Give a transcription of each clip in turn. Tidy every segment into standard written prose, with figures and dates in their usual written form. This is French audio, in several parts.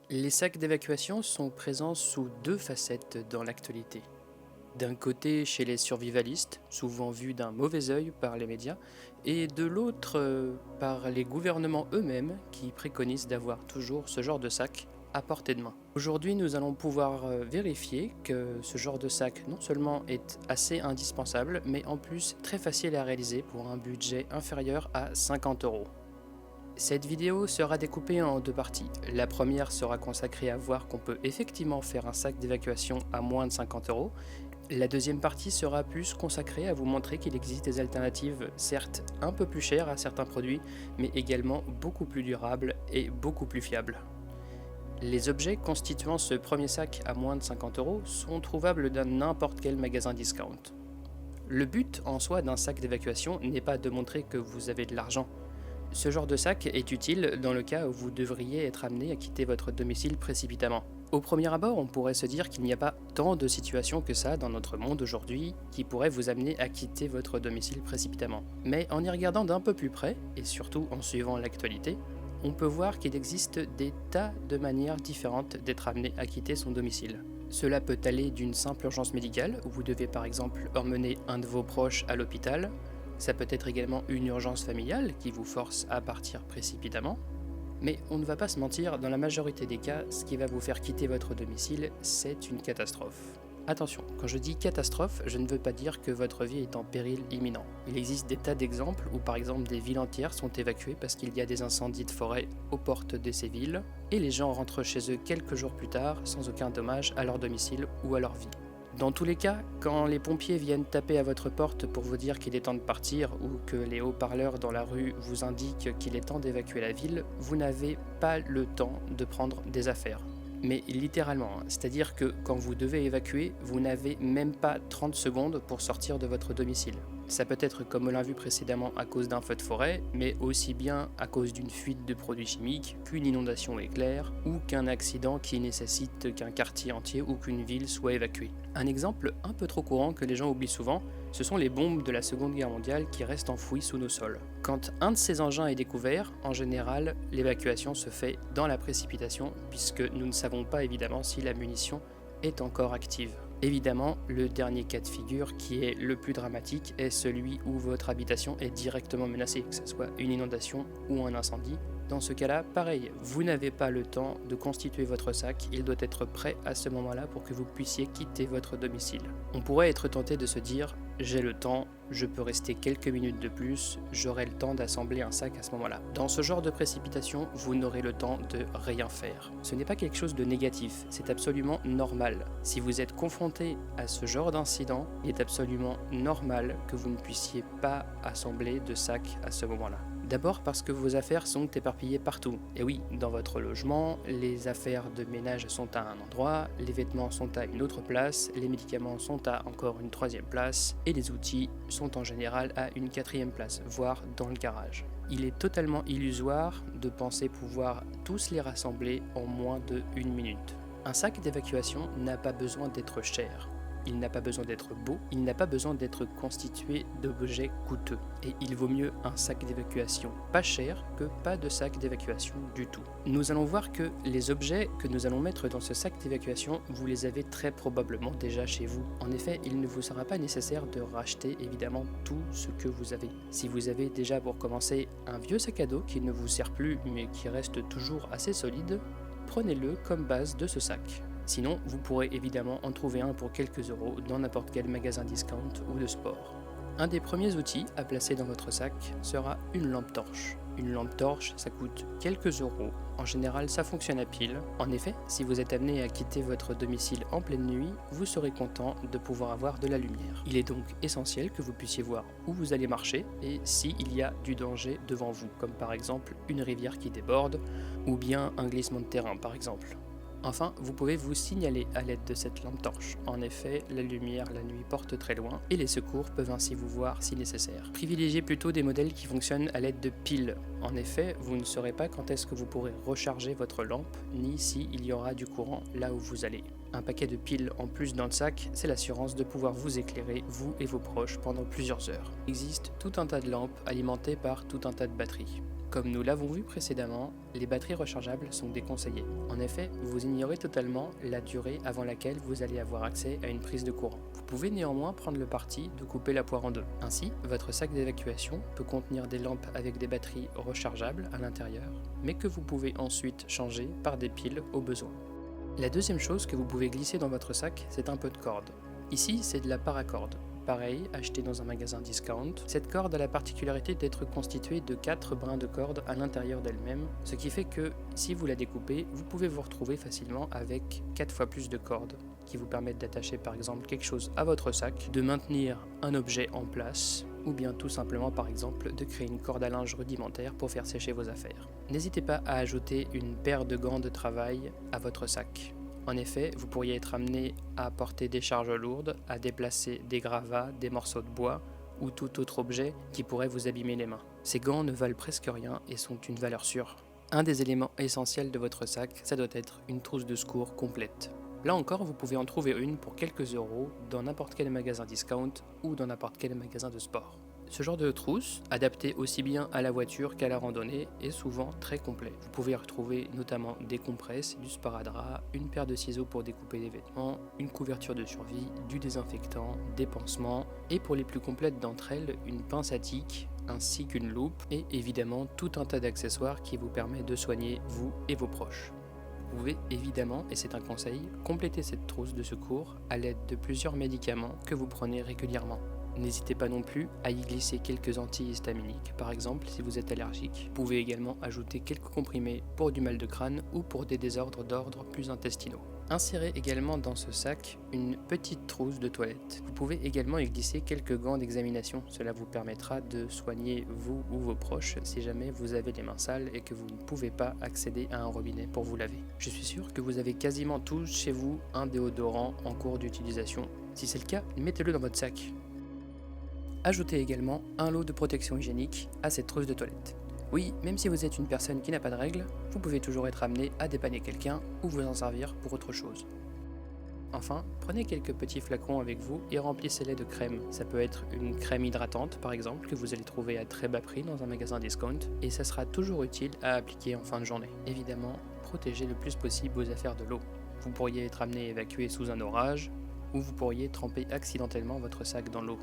Les sacs d'évacuation sont présents sous deux facettes dans l'actualité. D'un côté chez les survivalistes, souvent vus d'un mauvais œil par les médias, et de l'autre par les gouvernements eux-mêmes qui préconisent d'avoir toujours ce genre de sac à portée de main. Aujourd'hui, nous allons pouvoir vérifier que ce genre de sac non seulement est assez indispensable, mais en plus très facile à réaliser pour un budget inférieur à 50 €. Cette vidéo sera découpée en deux parties. La première sera consacrée à voir qu'on peut effectivement faire un sac d'évacuation à moins de 50 €. La deuxième partie sera plus consacrée à vous montrer qu'il existe des alternatives, certes un peu plus chères à certains produits, mais également beaucoup plus durables et beaucoup plus fiables. Les objets constituant ce premier sac à moins de 50 € sont trouvables dans n'importe quel magasin discount. Le but en soi d'un sac d'évacuation n'est pas de montrer que vous avez de l'argent. Ce genre de sac est utile dans le cas où vous devriez être amené à quitter votre domicile précipitamment. Au premier abord, on pourrait se dire qu'il n'y a pas tant de situations que ça dans notre monde aujourd'hui qui pourraient vous amener à quitter votre domicile précipitamment. Mais en y regardant d'un peu plus près, et surtout en suivant l'actualité, on peut voir qu'il existe des tas de manières différentes d'être amené à quitter son domicile. Cela peut aller d'une simple urgence médicale, où vous devez par exemple emmener un de vos proches à l'hôpital. Ça peut être également une urgence familiale qui vous force à partir précipitamment. Mais on ne va pas se mentir, dans la majorité des cas, ce qui va vous faire quitter votre domicile, c'est une catastrophe. Attention, quand je dis catastrophe, je ne veux pas dire que votre vie est en péril imminent. Il existe des tas d'exemples où par exemple des villes entières sont évacuées parce qu'il y a des incendies de forêt aux portes de ces villes, et les gens rentrent chez eux quelques jours plus tard sans aucun dommage à leur domicile ou à leur vie. Dans tous les cas, quand les pompiers viennent taper à votre porte pour vous dire qu'il est temps de partir ou que les haut-parleurs dans la rue vous indiquent qu'il est temps d'évacuer la ville, vous n'avez pas le temps de prendre des affaires. Mais littéralement, c'est-à-dire que quand vous devez évacuer, vous n'avez même pas 30 secondes pour sortir de votre domicile. Ça peut être, comme on l'a vu précédemment, à cause d'un feu de forêt, mais aussi bien à cause d'une fuite de produits chimiques, qu'une inondation éclair, ou qu'un accident qui nécessite qu'un quartier entier ou qu'une ville soit évacuée. Un exemple un peu trop courant que les gens oublient souvent, ce sont les bombes de la Seconde Guerre mondiale qui restent enfouies sous nos sols. Quand un de ces engins est découvert, en général, l'évacuation se fait dans la précipitation, puisque nous ne savons pas évidemment si la munition est encore active. Évidemment, le dernier cas de figure qui est le plus dramatique est celui où votre habitation est directement menacée, que ce soit une inondation ou un incendie. Dans ce cas-là, pareil, vous n'avez pas le temps de constituer votre sac, il doit être prêt à ce moment-là pour que vous puissiez quitter votre domicile. On pourrait être tenté de se dire « j'ai le temps, je peux rester quelques minutes de plus, j'aurai le temps d'assembler un sac à ce moment-là ». Dans ce genre de précipitation, vous n'aurez le temps de rien faire. Ce n'est pas quelque chose de négatif, c'est absolument normal. Si vous êtes confronté à ce genre d'incident, il est absolument normal que vous ne puissiez pas assembler de sac à ce moment-là. D'abord parce que vos affaires sont éparpillées partout. Et oui, dans votre logement, les affaires de ménage sont à un endroit, les vêtements sont à une autre place, les médicaments sont à encore une troisième place, et les outils sont en général à une quatrième place, voire dans le garage. Il est totalement illusoire de penser pouvoir tous les rassembler en moins de 1 minute. Un sac d'évacuation n'a pas besoin d'être cher. Il n'a pas besoin d'être beau, il n'a pas besoin d'être constitué d'objets coûteux. Et il vaut mieux un sac d'évacuation pas cher que pas de sac d'évacuation du tout. Nous allons voir que les objets que nous allons mettre dans ce sac d'évacuation, vous les avez très probablement déjà chez vous. En effet, il ne vous sera pas nécessaire de racheter évidemment tout ce que vous avez. Si vous avez déjà pour commencer un vieux sac à dos qui ne vous sert plus mais qui reste toujours assez solide, prenez-le comme base de ce sac. Sinon, vous pourrez évidemment en trouver un pour quelques euros dans n'importe quel magasin discount ou de sport. Un des premiers outils à placer dans votre sac sera une lampe torche. Une lampe torche, ça coûte quelques euros. En général, ça fonctionne à pile. En effet, si vous êtes amené à quitter votre domicile en pleine nuit, vous serez content de pouvoir avoir de la lumière. Il est donc essentiel que vous puissiez voir où vous allez marcher et s'il y a du danger devant vous, comme par exemple une rivière qui déborde ou bien un glissement de terrain par exemple. Enfin, vous pouvez vous signaler à l'aide de cette lampe torche. En effet, la lumière la nuit porte très loin et les secours peuvent ainsi vous voir si nécessaire. Privilégiez plutôt des modèles qui fonctionnent à l'aide de piles. En effet, vous ne saurez pas quand est-ce que vous pourrez recharger votre lampe, ni s'il y aura du courant là où vous allez. Un paquet de piles en plus dans le sac, c'est l'assurance de pouvoir vous éclairer, vous et vos proches, pendant plusieurs heures. Il existe tout un tas de lampes alimentées par tout un tas de batteries. Comme nous l'avons vu précédemment, les batteries rechargeables sont déconseillées. En effet, vous ignorez totalement la durée avant laquelle vous allez avoir accès à une prise de courant. Vous pouvez néanmoins prendre le parti de couper la poire en deux. Ainsi, votre sac d'évacuation peut contenir des lampes avec des batteries rechargeables à l'intérieur, mais que vous pouvez ensuite changer par des piles au besoin. La deuxième chose que vous pouvez glisser dans votre sac, c'est un peu de corde. Ici, c'est de la paracorde. Pareil, acheté dans un magasin discount. Cette corde a la particularité d'être constituée de 4 brins de corde à l'intérieur d'elle-même, ce qui fait que si vous la découpez, vous pouvez vous retrouver facilement avec 4 fois plus de cordes qui vous permettent d'attacher par exemple quelque chose à votre sac, de maintenir un objet en place, ou bien tout simplement par exemple de créer une corde à linge rudimentaire pour faire sécher vos affaires. N'hésitez pas à ajouter une paire de gants de travail à votre sac. En effet, vous pourriez être amené à porter des charges lourdes, à déplacer des gravats, des morceaux de bois ou tout autre objet qui pourrait vous abîmer les mains. Ces gants ne valent presque rien et sont une valeur sûre. Un des éléments essentiels de votre sac, ça doit être une trousse de secours complète. Là encore, vous pouvez en trouver une pour quelques euros dans n'importe quel magasin discount ou dans n'importe quel magasin de sport. Ce genre de trousse, adapté aussi bien à la voiture qu'à la randonnée, est souvent très complet. Vous pouvez y retrouver notamment des compresses, du sparadrap, une paire de ciseaux pour découper des vêtements, une couverture de survie, du désinfectant, des pansements, et pour les plus complètes d'entre elles, une pince à tic, ainsi qu'une loupe, et évidemment tout un tas d'accessoires qui vous permet de soigner vous et vos proches. Vous pouvez évidemment, et c'est un conseil, compléter cette trousse de secours à l'aide de plusieurs médicaments que vous prenez régulièrement. N'hésitez pas non plus à y glisser quelques antihistaminiques, par exemple si vous êtes allergique. Vous pouvez également ajouter quelques comprimés pour du mal de crâne ou pour des désordres d'ordre plus intestinaux. Insérez également dans ce sac une petite trousse de toilette. Vous pouvez également y glisser quelques gants d'examination. Cela vous permettra de soigner vous ou vos proches si jamais vous avez les mains sales et que vous ne pouvez pas accéder à un robinet pour vous laver. Je suis sûr que vous avez quasiment tous chez vous un déodorant en cours d'utilisation. Si c'est le cas, mettez-le dans votre sac. Ajoutez également un lot de protection hygiénique à cette trousse de toilette. Oui, même si vous êtes une personne qui n'a pas de règles, vous pouvez toujours être amené à dépanner quelqu'un ou vous en servir pour autre chose. Enfin, prenez quelques petits flacons avec vous et remplissez-les de crème. Ça peut être une crème hydratante par exemple que vous allez trouver à très bas prix dans un magasin discount et ça sera toujours utile à appliquer en fin de journée. Évidemment, protégez le plus possible vos affaires de l'eau. Vous pourriez être amené à évacuer sous un orage ou vous pourriez tremper accidentellement votre sac dans l'eau.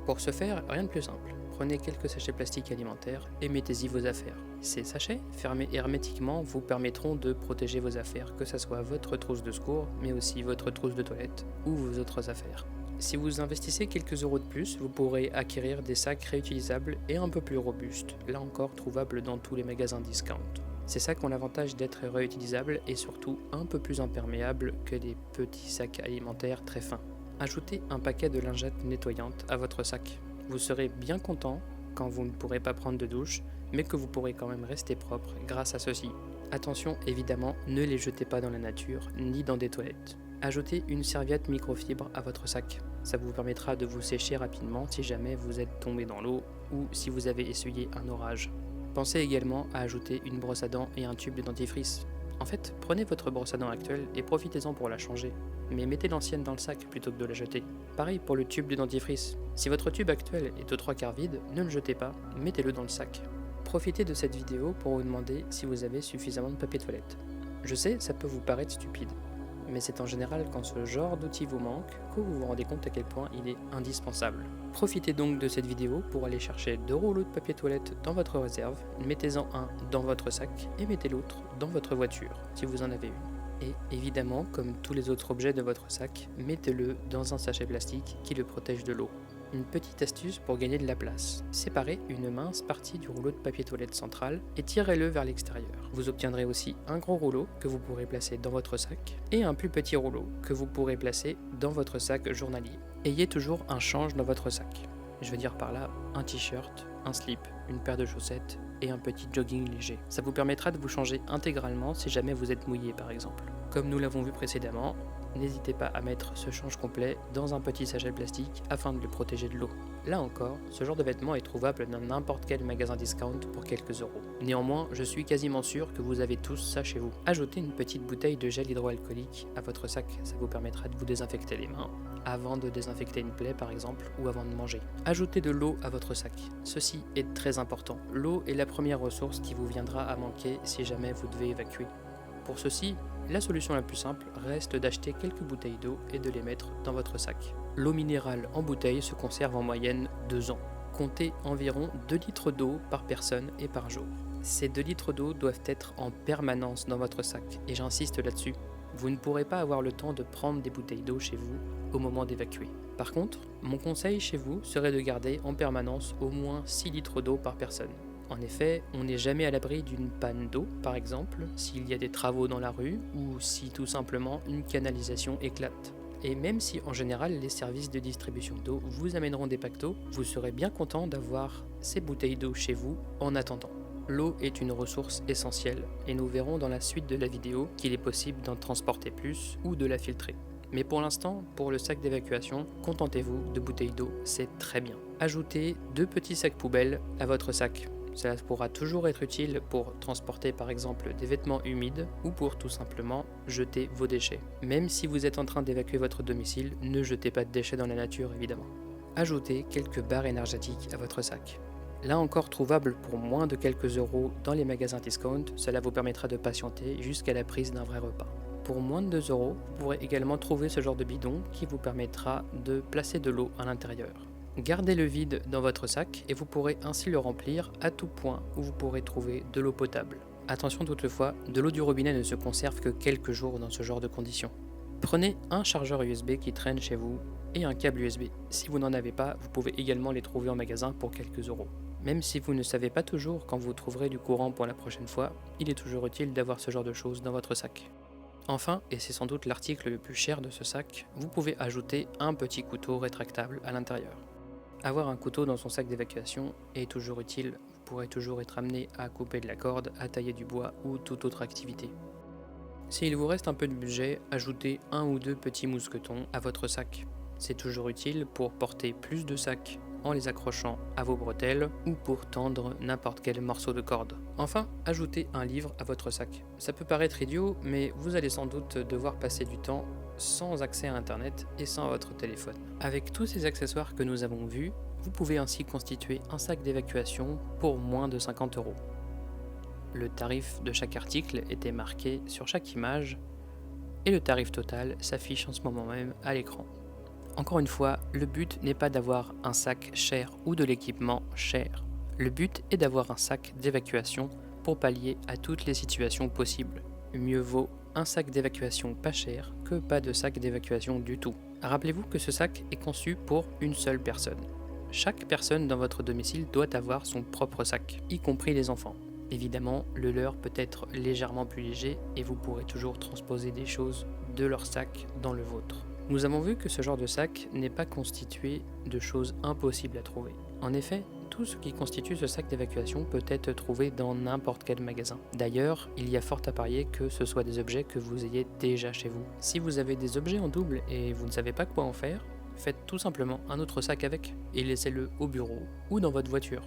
Pour ce faire, rien de plus simple. Prenez quelques sachets plastiques alimentaires et mettez-y vos affaires. Ces sachets, fermés hermétiquement, vous permettront de protéger vos affaires, que ce soit votre trousse de secours, mais aussi votre trousse de toilette ou vos autres affaires. Si vous investissez quelques euros de plus, vous pourrez acquérir des sacs réutilisables et un peu plus robustes, là encore trouvables dans tous les magasins discount. Ces sacs ont l'avantage d'être réutilisables et surtout un peu plus imperméables que les petits sacs alimentaires très fins. Ajoutez un paquet de lingettes nettoyantes à votre sac. Vous serez bien content quand vous ne pourrez pas prendre de douche, mais que vous pourrez quand même rester propre grâce à ceci. Attention, évidemment, ne les jetez pas dans la nature, ni dans des toilettes. Ajoutez une serviette microfibre à votre sac. Ça vous permettra de vous sécher rapidement si jamais vous êtes tombé dans l'eau ou si vous avez essuyé un orage. Pensez également à ajouter une brosse à dents et un tube de dentifrice. En fait, prenez votre brosse à dents actuelle et profitez-en pour la changer, mais mettez l'ancienne dans le sac plutôt que de la jeter. Pareil pour le tube de dentifrice. Si votre tube actuel est aux 3/4 vide, ne le jetez pas, mettez-le dans le sac. Profitez de cette vidéo pour vous demander si vous avez suffisamment de papier toilette. Je sais, ça peut vous paraître stupide, mais c'est en général quand ce genre d'outil vous manque que vous vous rendez compte à quel point il est indispensable. Profitez donc de cette vidéo pour aller chercher 2 rouleaux de papier toilette dans votre réserve, mettez-en un dans votre sac et mettez l'autre dans votre voiture, si vous en avez une. Et évidemment, comme tous les autres objets de votre sac, mettez-le dans un sachet plastique qui le protège de l'eau. Une petite astuce pour gagner de la place. Séparez une mince partie du rouleau de papier toilette central et tirez-le vers l'extérieur. Vous obtiendrez aussi un gros rouleau que vous pourrez placer dans votre sac et un plus petit rouleau que vous pourrez placer dans votre sac journalier. Ayez toujours un change dans votre sac. Je veux dire par là un t-shirt, un slip, une paire de chaussettes et un petit jogging léger. Ça vous permettra de vous changer intégralement si jamais vous êtes mouillé par exemple. Comme nous l'avons vu précédemment, n'hésitez pas à mettre ce change complet dans un petit sachet plastique afin de le protéger de l'eau. Là encore, ce genre de vêtement est trouvable dans n'importe quel magasin discount pour quelques euros. Néanmoins, je suis quasiment sûr que vous avez tous ça chez vous. Ajoutez une petite bouteille de gel hydroalcoolique à votre sac, ça vous permettra de vous désinfecter les mains avant de désinfecter une plaie par exemple ou avant de manger. Ajoutez de l'eau à votre sac. Ceci est très important. L'eau est la première ressource qui vous viendra à manquer si jamais vous devez évacuer. Pour ceci, la solution la plus simple reste d'acheter quelques bouteilles d'eau et de les mettre dans votre sac. L'eau minérale en bouteille se conserve en moyenne 2 ans. Comptez environ 2 litres d'eau par personne et par jour. Ces 2 litres d'eau doivent être en permanence dans votre sac, et j'insiste là-dessus. Vous ne pourrez pas avoir le temps de prendre des bouteilles d'eau chez vous au moment d'évacuer. Par contre, mon conseil chez vous serait de garder en permanence au moins 6 litres d'eau par personne. En effet, on n'est jamais à l'abri d'une panne d'eau, par exemple, s'il y a des travaux dans la rue ou si tout simplement une canalisation éclate. Et même si en général les services de distribution d'eau vous amèneront des packs d'eau, vous serez bien content d'avoir ces bouteilles d'eau chez vous en attendant. L'eau est une ressource essentielle et nous verrons dans la suite de la vidéo qu'il est possible d'en transporter plus ou de la filtrer. Mais pour l'instant, pour le sac d'évacuation, contentez-vous de bouteilles d'eau, c'est très bien. Ajoutez 2 petits sacs poubelles à votre sac. Cela pourra toujours être utile pour transporter par exemple des vêtements humides ou pour tout simplement jeter vos déchets. Même si vous êtes en train d'évacuer votre domicile, ne jetez pas de déchets dans la nature évidemment. Ajoutez quelques barres énergétiques à votre sac. Là encore trouvable pour moins de quelques euros dans les magasins discount, cela vous permettra de patienter jusqu'à la prise d'un vrai repas. Pour moins de 2 euros, vous pourrez également trouver ce genre de bidon qui vous permettra de placer de l'eau à l'intérieur. Gardez-le vide dans votre sac et vous pourrez ainsi le remplir à tout point où vous pourrez trouver de l'eau potable. Attention toutefois, de l'eau du robinet ne se conserve que quelques jours dans ce genre de conditions. Prenez un chargeur USB qui traîne chez vous et un câble USB. Si vous n'en avez pas, vous pouvez également les trouver en magasin pour quelques euros. Même si vous ne savez pas toujours quand vous trouverez du courant pour la prochaine fois, il est toujours utile d'avoir ce genre de choses dans votre sac. Enfin, et c'est sans doute l'article le plus cher de ce sac, vous pouvez ajouter un petit couteau rétractable à l'intérieur. Avoir un couteau dans son sac d'évacuation est toujours utile, vous pourrez toujours être amené à couper de la corde, à tailler du bois ou toute autre activité. S'il vous reste un peu de budget, ajoutez 1 ou 2 petits mousquetons à votre sac. C'est toujours utile pour porter plus de sacs en les accrochant à vos bretelles ou pour tendre n'importe quel morceau de corde. Enfin, ajoutez un livre à votre sac. Ça peut paraître idiot, mais vous allez sans doute devoir passer du temps sans accès à internet et sans votre téléphone. Avec tous ces accessoires que nous avons vus, vous pouvez ainsi constituer un sac d'évacuation pour moins de 50 euros. Le tarif de chaque article était marqué sur chaque image et le tarif total s'affiche en ce moment même à l'écran. Encore une fois, le but n'est pas d'avoir un sac cher ou de l'équipement cher. Le but est d'avoir un sac d'évacuation pour pallier à toutes les situations possibles. Mieux vaut un sac d'évacuation pas cher que pas de sac d'évacuation du tout. Rappelez-vous que ce sac est conçu pour une seule personne. Chaque personne dans votre domicile doit avoir son propre sac, y compris les enfants. Évidemment, le leur peut être légèrement plus léger et vous pourrez toujours transposer des choses de leur sac dans le vôtre. Nous avons vu que ce genre de sac n'est pas constitué de choses impossibles à trouver. En effet, tout ce qui constitue ce sac d'évacuation peut être trouvé dans n'importe quel magasin. D'ailleurs, il y a fort à parier que ce soit des objets que vous ayez déjà chez vous. Si vous avez des objets en double et vous ne savez pas quoi en faire, faites tout simplement un autre sac avec et laissez-le au bureau ou dans votre voiture.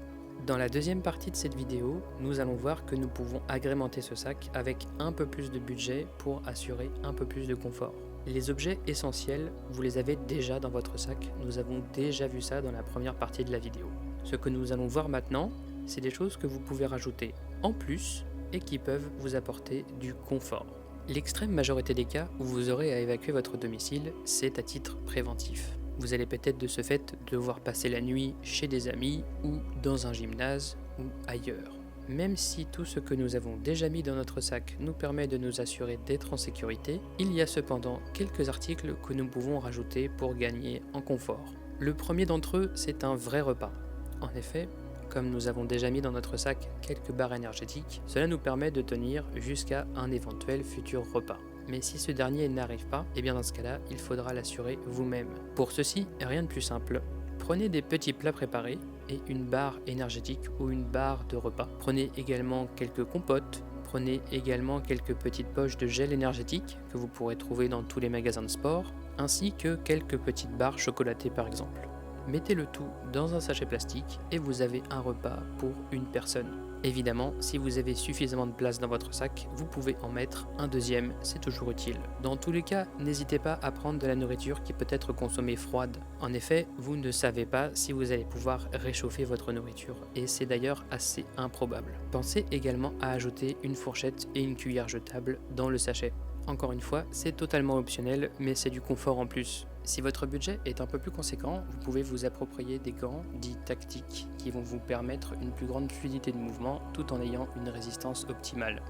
Dans la deuxième partie de cette vidéo, nous allons voir que nous pouvons agrémenter ce sac avec un peu plus de budget pour assurer un peu plus de confort. Les objets essentiels, vous les avez déjà dans votre sac, nous avons déjà vu ça dans la première partie de la vidéo. Ce que nous allons voir maintenant, c'est des choses que vous pouvez rajouter en plus et qui peuvent vous apporter du confort. L'extrême majorité des cas où vous aurez à évacuer votre domicile, c'est à titre préventif. Vous allez peut-être de ce fait devoir passer la nuit chez des amis ou dans un gymnase ou ailleurs. Même si tout ce que nous avons déjà mis dans notre sac nous permet de nous assurer d'être en sécurité, il y a cependant quelques articles que nous pouvons rajouter pour gagner en confort. Le premier d'entre eux, c'est un vrai repas. En effet, comme nous avons déjà mis dans notre sac quelques barres énergétiques, cela nous permet de tenir jusqu'à un éventuel futur repas. Mais si ce dernier n'arrive pas, et bien dans ce cas-là, il faudra l'assurer vous-même. Pour ceci, rien de plus simple. Prenez des petits plats préparés et une barre énergétique ou une barre de repas. Prenez également quelques compotes Prenez également quelques petites poches de gel énergétique que vous pourrez trouver dans tous les magasins de sport, ainsi que quelques petites barres chocolatées par exemple. Mettez le tout dans un sachet plastique et vous avez un repas pour une personne. Évidemment, si vous avez suffisamment de place dans votre sac, vous pouvez en mettre un deuxième, c'est toujours utile. Dans tous les cas, n'hésitez pas à prendre de la nourriture qui peut être consommée froide. En effet, vous ne savez pas si vous allez pouvoir réchauffer votre nourriture, et c'est d'ailleurs assez improbable. Pensez également à ajouter une fourchette et une cuillère jetable dans le sachet. Encore une fois, c'est totalement optionnel, mais c'est du confort en plus. Si votre budget est un peu plus conséquent, vous pouvez vous approprier des gants dits tactiques qui vont vous permettre une plus grande fluidité de mouvement tout en ayant une résistance optimale.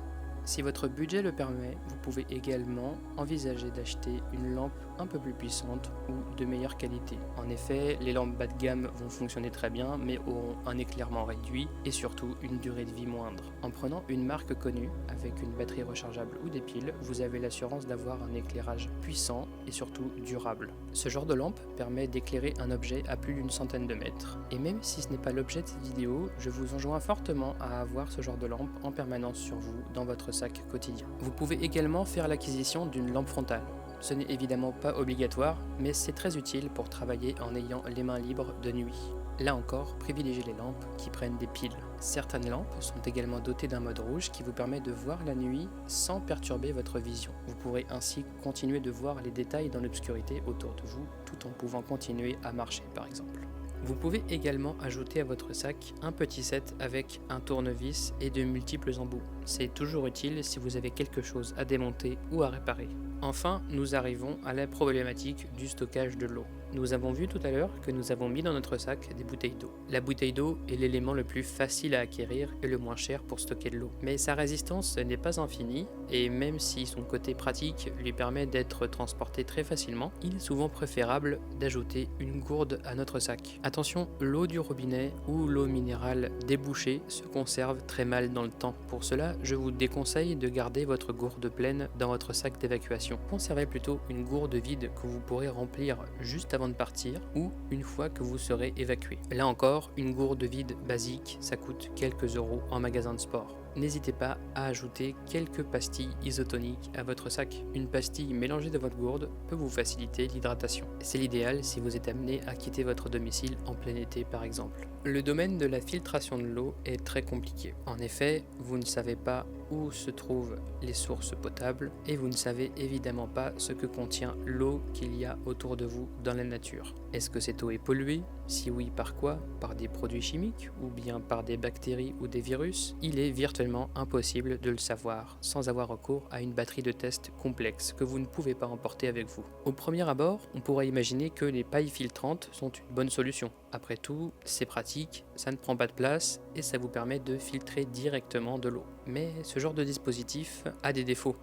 Si votre budget le permet, vous pouvez également envisager d'acheter une lampe un peu plus puissante ou de meilleure qualité. En effet, les lampes bas de gamme vont fonctionner très bien mais auront un éclairement réduit et surtout une durée de vie moindre. En prenant une marque connue avec une batterie rechargeable ou des piles, vous avez l'assurance d'avoir un éclairage puissant et surtout durable. Ce genre de lampe permet d'éclairer un objet à plus d'une centaine de mètres. Et même si ce n'est pas l'objet de cette vidéo, je vous enjoins fortement à avoir ce genre de lampe en permanence sur vous dans votre sac quotidien. Vous pouvez également faire l'acquisition d'une lampe frontale. Ce n'est évidemment pas obligatoire, mais c'est très utile pour travailler en ayant les mains libres de nuit. Là encore, privilégiez les lampes qui prennent des piles. Certaines lampes sont également dotées d'un mode rouge qui vous permet de voir la nuit sans perturber votre vision. Vous pourrez ainsi continuer de voir les détails dans l'obscurité autour de vous, tout en pouvant continuer à marcher par exemple. Vous pouvez également ajouter à votre sac un petit set avec un tournevis et de multiples embouts. C'est toujours utile si vous avez quelque chose à démonter ou à réparer. Enfin, nous arrivons à la problématique du stockage de l'eau. Nous avons vu tout à l'heure que nous avons mis dans notre sac des bouteilles d'eau. La bouteille d'eau est l'élément le plus facile à acquérir et le moins cher pour stocker de l'eau. Mais sa résistance n'est pas infinie et même si son côté pratique lui permet d'être transporté très facilement, il est souvent préférable d'ajouter une gourde à notre sac. Attention, l'eau du robinet ou l'eau minérale débouchée se conserve très mal dans le temps. Pour cela, je vous déconseille de garder votre gourde pleine dans votre sac d'évacuation. Conservez plutôt une gourde vide que vous pourrez remplir juste avant de partir ou une fois que vous serez évacué. Là encore, une gourde vide basique, ça coûte quelques euros en magasin de sport. N'hésitez pas à ajouter quelques pastilles isotoniques à votre sac. Une pastille mélangée de votre gourde peut vous faciliter l'hydratation. C'est l'idéal si vous êtes amené à quitter votre domicile en plein été par exemple. Le domaine de la filtration de l'eau est très compliqué. En effet, vous ne savez pas où se trouvent les sources potables et vous ne savez évidemment pas ce que contient l'eau qu'il y a autour de vous dans la nature. Est-ce que cette eau est polluée? Si oui, par quoi? Par des produits chimiques ou bien par des bactéries ou des virus? Il est virtuellement impossible de le savoir sans avoir recours à une batterie de tests complexe que vous ne pouvez pas emporter avec vous. Au premier abord, on pourrait imaginer que les pailles filtrantes sont une bonne solution. Après tout, c'est pratique, ça ne prend pas de place et ça vous permet de filtrer directement de l'eau. Mais ce genre de dispositif a des défauts.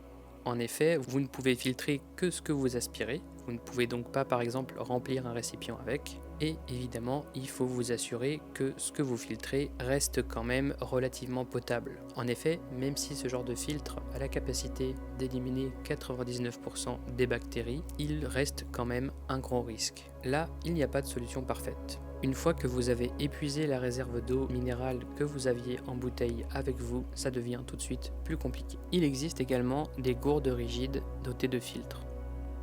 En effet, vous ne pouvez filtrer que ce que vous aspirez, vous ne pouvez donc pas par exemple remplir un récipient avec, et évidemment il faut vous assurer que ce que vous filtrez reste quand même relativement potable. En effet, même si ce genre de filtre a la capacité d'éliminer 99% des bactéries, il reste quand même un gros risque. Là, il n'y a pas de solution parfaite. Une fois que vous avez épuisé la réserve d'eau minérale que vous aviez en bouteille avec vous, ça devient tout de suite plus compliqué. Il existe également des gourdes rigides dotées de filtres.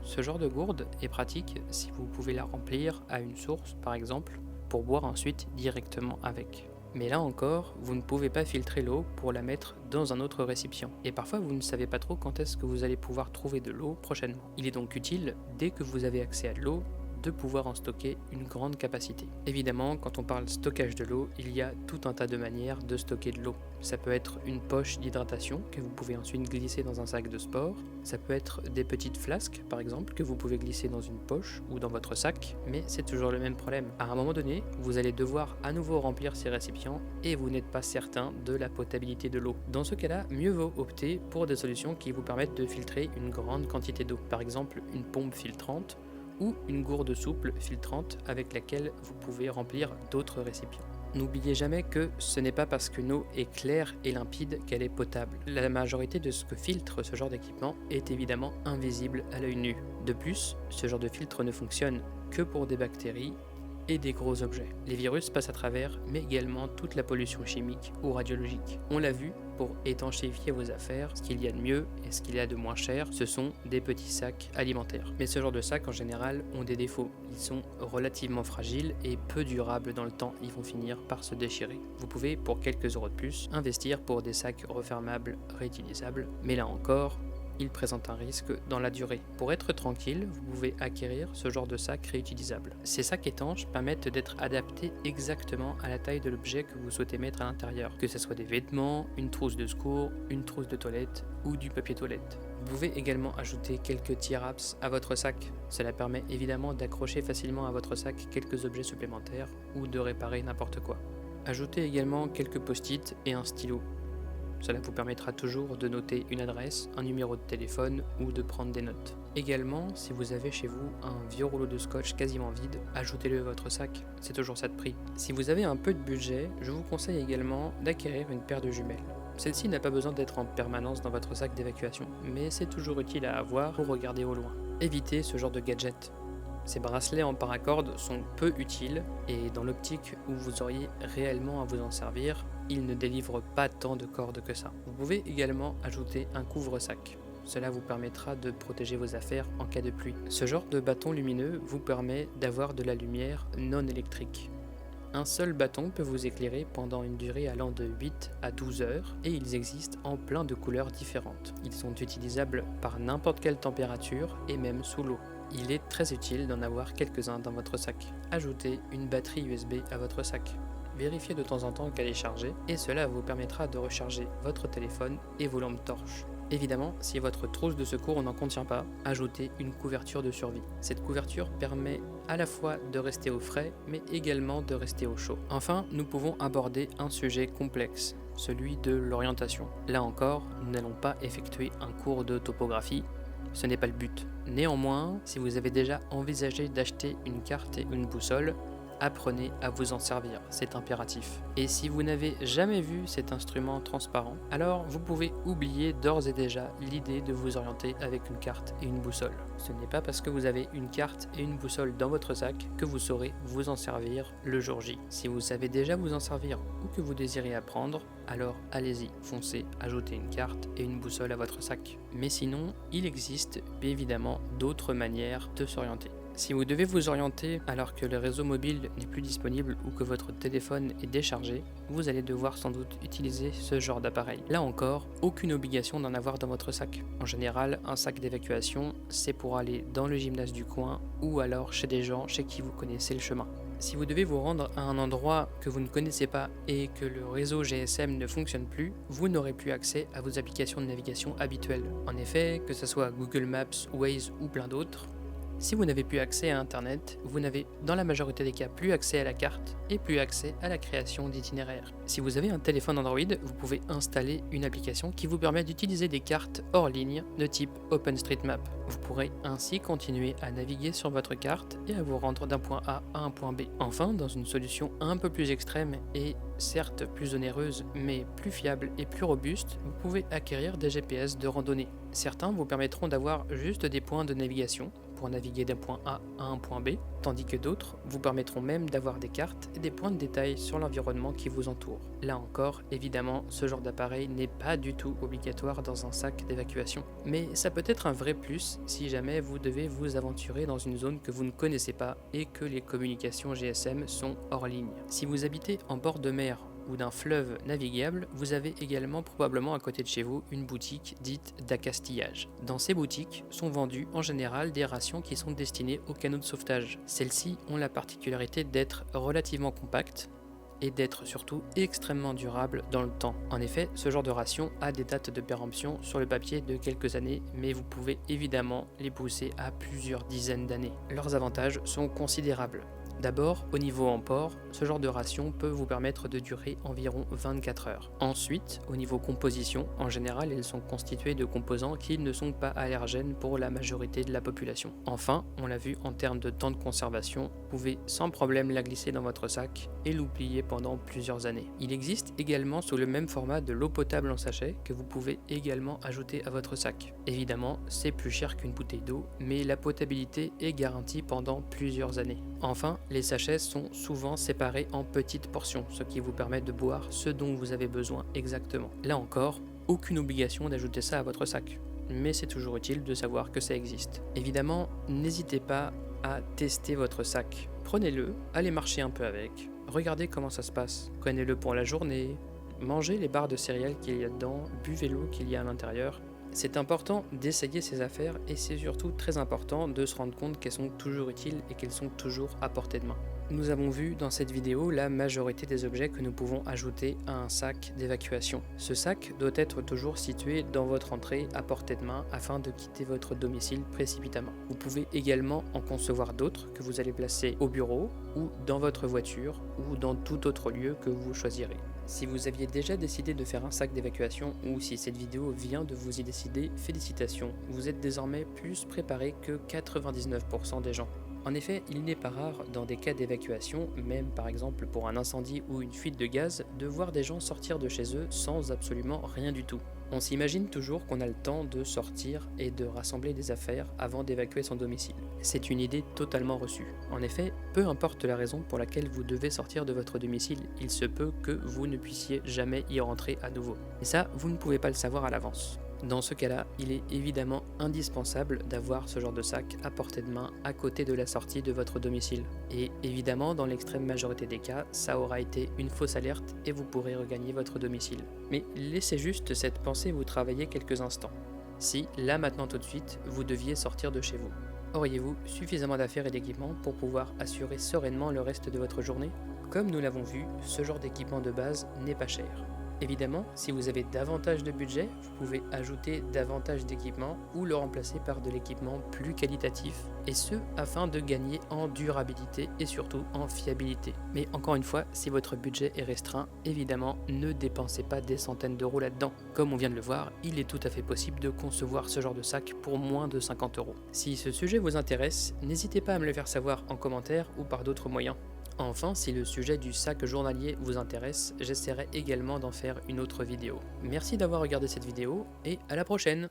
Ce genre de gourde est pratique si vous pouvez la remplir à une source par exemple, pour boire ensuite directement avec. Mais là encore, vous ne pouvez pas filtrer l'eau pour la mettre dans un autre récipient. Et parfois vous ne savez pas trop quand est-ce que vous allez pouvoir trouver de l'eau prochainement. Il est donc utile, dès que vous avez accès à de l'eau, de pouvoir en stocker une grande capacité. Évidemment, quand on parle stockage de l'eau, il y a tout un tas de manières de stocker de l'eau. Ça peut être une poche d'hydratation que vous pouvez ensuite glisser dans un sac de sport. Ça peut être des petites flasques, par exemple, que vous pouvez glisser dans une poche ou dans votre sac, mais c'est toujours le même problème. À un moment donné, vous allez devoir à nouveau remplir ces récipients et vous n'êtes pas certain de la potabilité de l'eau. Dans ce cas-là, mieux vaut opter pour des solutions qui vous permettent de filtrer une grande quantité d'eau. Par exemple, une pompe filtrante ou une gourde souple filtrante avec laquelle vous pouvez remplir d'autres récipients. N'oubliez jamais que ce n'est pas parce qu'une eau est claire et limpide qu'elle est potable. La majorité de ce que filtre ce genre d'équipement est évidemment invisible à l'œil nu. De plus, ce genre de filtre ne fonctionne que pour des bactéries et des gros objets. Les virus passent à travers, mais également toute la pollution chimique ou radiologique. On l'a vu, pour étanchéifier vos affaires, ce qu'il y a de mieux et ce qu'il y a de moins cher, ce sont des petits sacs alimentaires. Mais ce genre de sacs en général ont des défauts. Ils sont relativement fragiles et peu durables dans le temps, ils vont finir par se déchirer. Vous pouvez, pour quelques euros de plus, investir pour des sacs refermables, réutilisables, mais là encore, il présente un risque dans la durée. Pour être tranquille, vous pouvez acquérir ce genre de sac réutilisable. Ces sacs étanches permettent d'être adaptés exactement à la taille de l'objet que vous souhaitez mettre à l'intérieur, que ce soit des vêtements, une trousse de secours, une trousse de toilette ou du papier toilette. Vous pouvez également ajouter quelques tear-ups à votre sac. Cela permet évidemment d'accrocher facilement à votre sac quelques objets supplémentaires ou de réparer n'importe quoi. Ajoutez également quelques post-it et un stylo. Cela vous permettra toujours de noter une adresse, un numéro de téléphone ou de prendre des notes. Également, si vous avez chez vous un vieux rouleau de scotch quasiment vide, ajoutez-le à votre sac, c'est toujours ça de prix. Si vous avez un peu de budget, je vous conseille également d'acquérir une paire de jumelles. Celle-ci n'a pas besoin d'être en permanence dans votre sac d'évacuation, mais c'est toujours utile à avoir pour regarder au loin. Évitez ce genre de gadget. Ces bracelets en paracorde sont peu utiles et dans l'optique où vous auriez réellement à vous en servir, ils ne délivrent pas tant de cordes que ça. Vous pouvez également ajouter un couvre-sac. Cela vous permettra de protéger vos affaires en cas de pluie. Ce genre de bâton lumineux vous permet d'avoir de la lumière non électrique. Un seul bâton peut vous éclairer pendant une durée allant de 8 à 12 heures et ils existent en plein de couleurs différentes. Ils sont utilisables par n'importe quelle température et même sous l'eau. Il est très utile d'en avoir quelques-uns dans votre sac. Ajoutez une batterie USB à votre sac. Vérifiez de temps en temps qu'elle est chargée et cela vous permettra de recharger votre téléphone et vos lampes torches. Évidemment, si votre trousse de secours n'en contient pas, ajoutez une couverture de survie. Cette couverture permet à la fois de rester au frais, mais également de rester au chaud. Enfin, nous pouvons aborder un sujet complexe, celui de l'orientation. Là encore, nous n'allons pas effectuer un cours de topographie, ce n'est pas le but. Néanmoins, si vous avez déjà envisagé d'acheter une carte et une boussole, apprenez à vous en servir, c'est impératif. Et si vous n'avez jamais vu cet instrument transparent, alors vous pouvez oublier d'ores et déjà l'idée de vous orienter avec une carte et une boussole. Ce n'est pas parce que vous avez une carte et une boussole dans votre sac que vous saurez vous en servir le jour J. Si vous savez déjà vous en servir ou que vous désirez apprendre, alors allez-y, foncez, ajoutez une carte et une boussole à votre sac. Mais sinon, il existe évidemment d'autres manières de s'orienter. Si vous devez vous orienter alors que le réseau mobile n'est plus disponible ou que votre téléphone est déchargé, vous allez devoir sans doute utiliser ce genre d'appareil. Là encore, aucune obligation d'en avoir dans votre sac. En général, un sac d'évacuation, c'est pour aller dans le gymnase du coin ou alors chez des gens chez qui vous connaissez le chemin. Si vous devez vous rendre à un endroit que vous ne connaissez pas et que le réseau GSM ne fonctionne plus, vous n'aurez plus accès à vos applications de navigation habituelles. En effet, que ce soit Google Maps, Waze ou plein d'autres, si vous n'avez plus accès à Internet, vous n'avez dans la majorité des cas plus accès à la carte et plus accès à la création d'itinéraires. Si vous avez un téléphone Android, vous pouvez installer une application qui vous permet d'utiliser des cartes hors ligne de type OpenStreetMap. Vous pourrez ainsi continuer à naviguer sur votre carte et à vous rendre d'un point A à un point B. Enfin, dans une solution un peu plus extrême et certes plus onéreuse mais plus fiable et plus robuste, vous pouvez acquérir des GPS de randonnée. Certains vous permettront d'avoir juste des points de navigation pour naviguer d'un point A à un point B, tandis que d'autres vous permettront même d'avoir des cartes et des points de détail sur l'environnement qui vous entoure. Là encore, évidemment, ce genre d'appareil n'est pas du tout obligatoire dans un sac d'évacuation, mais ça peut être un vrai plus si jamais vous devez vous aventurer dans une zone que vous ne connaissez pas et que les communications GSM sont hors ligne. Si vous habitez en bord de mer ou d'un fleuve navigable, vous avez également probablement à côté de chez vous une boutique dite d'accastillage. Dans ces boutiques sont vendus en général des rations qui sont destinées aux canaux de sauvetage. Celles-ci ont la particularité d'être relativement compactes et d'être surtout extrêmement durables dans le temps. En effet, ce genre de ration a des dates de péremption sur le papier de quelques années, mais vous pouvez évidemment les pousser à plusieurs dizaines d'années. Leurs avantages sont considérables. D'abord, au niveau emport, ce genre de ration peut vous permettre de durer environ 24 heures. Ensuite, au niveau composition, en général, elles sont constituées de composants qui ne sont pas allergènes pour la majorité de la population. Enfin, on l'a vu en termes de temps de conservation, vous pouvez sans problème la glisser dans votre sac et l'oublier pendant plusieurs années. Il existe également sous le même format de l'eau potable en sachet que vous pouvez également ajouter à votre sac. Évidemment, c'est plus cher qu'une bouteille d'eau, mais la potabilité est garantie pendant plusieurs années. Enfin, Les sachets sont souvent séparés en petites portions, ce qui vous permet de boire ce dont vous avez besoin exactement. Là encore, aucune obligation d'ajouter ça à votre sac, mais c'est toujours utile de savoir que ça existe. Évidemment, n'hésitez pas à tester votre sac. Prenez-le, allez marcher un peu avec, regardez comment ça se passe. Prenez-le pour la journée, mangez les barres de céréales qu'il y a dedans, buvez l'eau qu'il y a à l'intérieur. C'est important d'essayer ces affaires et c'est surtout très important de se rendre compte qu'elles sont toujours utiles et qu'elles sont toujours à portée de main. Nous avons vu dans cette vidéo la majorité des objets que nous pouvons ajouter à un sac d'évacuation. Ce sac doit être toujours situé dans votre entrée à portée de main afin de quitter votre domicile précipitamment. Vous pouvez également en concevoir d'autres que vous allez placer au bureau ou dans votre voiture ou dans tout autre lieu que vous choisirez. Si vous aviez déjà décidé de faire un sac d'évacuation ou si cette vidéo vient de vous y décider, félicitations, vous êtes désormais plus préparé que 99% des gens. En effet, il n'est pas rare dans des cas d'évacuation, même par exemple pour un incendie ou une fuite de gaz, de voir des gens sortir de chez eux sans absolument rien du tout. On s'imagine toujours qu'on a le temps de sortir et de rassembler des affaires avant d'évacuer son domicile. C'est une idée totalement reçue. En effet, peu importe la raison pour laquelle vous devez sortir de votre domicile, il se peut que vous ne puissiez jamais y rentrer à nouveau. Et ça, vous ne pouvez pas le savoir à l'avance. Dans ce cas-là, il est évidemment indispensable d'avoir ce genre de sac à portée de main à côté de la sortie de votre domicile. Et évidemment, dans l'extrême majorité des cas, ça aura été une fausse alerte et vous pourrez regagner votre domicile. Mais laissez juste cette pensée vous travailler quelques instants. Si, là maintenant tout de suite, vous deviez sortir de chez vous, auriez-vous suffisamment d'affaires et d'équipements pour pouvoir assurer sereinement le reste de votre journée? Comme nous l'avons vu, ce genre d'équipement de base n'est pas cher. Évidemment, si vous avez davantage de budget, vous pouvez ajouter davantage d'équipements ou le remplacer par de l'équipement plus qualitatif, et ce afin de gagner en durabilité et surtout en fiabilité. Mais encore une fois, si votre budget est restreint, évidemment, ne dépensez pas des centaines d'euros là-dedans. Comme on vient de le voir, il est tout à fait possible de concevoir ce genre de sac pour moins de 50 euros. Si ce sujet vous intéresse, n'hésitez pas à me le faire savoir en commentaire ou par d'autres moyens. Enfin, si le sujet du sac journalier vous intéresse, j'essaierai également d'en faire une autre vidéo. Merci d'avoir regardé cette vidéo et à la prochaine!